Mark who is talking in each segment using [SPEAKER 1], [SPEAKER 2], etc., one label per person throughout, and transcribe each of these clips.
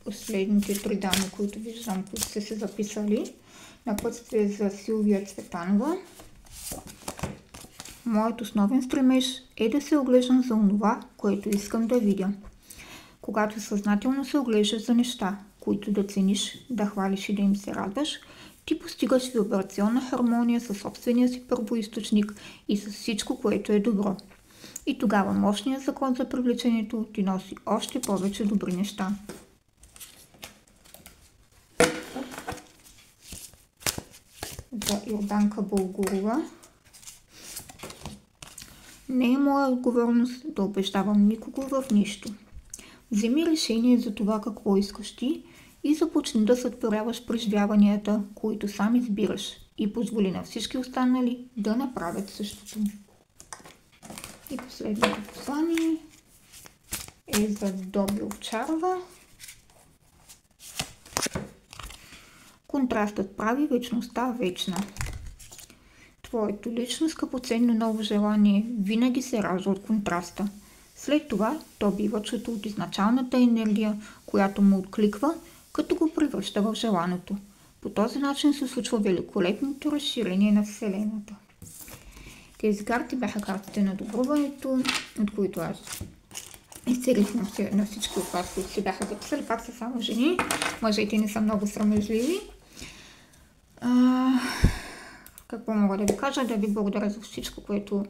[SPEAKER 1] последните 3 дами, които виждам, които сте се записали. Напътствие за Силвия Цветанова. Моят основен стремеж е да се оглеждам за онова, което искам да видя. Когато съзнателно се оглеждаш за неща, които да цениш, да хвалиш и да им се радваш, ти постигаш вибрационна хармония със собствения си първоизточник и с всичко, което е добро. И тогава мощният закон за привлечението ти носи още повече добри неща. За Йорданка Българова. Не е моя отговорност да убеждавам никого в нищо. Вземи решение за това какво искаш ти и започни да сътворяваш преживяванията, които сам избираш, и позволи на всички останали да направят същото. И последното послание е за Доби Овчарова. Контрастът прави вечността вечна. Твоето лично скъпоценно ново желание винаги се ражда от контраста. След това то бива чуто от изначалната енергия, която му откликва, като го превръща в желаното. По този начин се случва великолепното разширение на Вселената. Тези карти бяха картите на добруването, от които аз изцелих на всички от вас, които се бяха записали. Пак са само жени. Мъжете не са много срамежливи. Какво мога да ви кажа? Да ви благодаря за всичко, което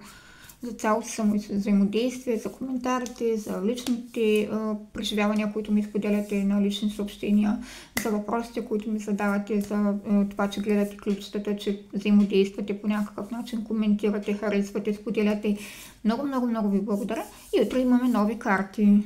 [SPEAKER 1] за цялото само взаимодействие, за коментарите, за личните преживявания, които ми споделяте на лични съобщения, за въпросите, които ми задавате, за това, че гледате ключетата, че взаимодействате по някакъв начин, коментирате, харесвате, споделяте. Много, много, много ви благодаря. И утре имаме нови карти.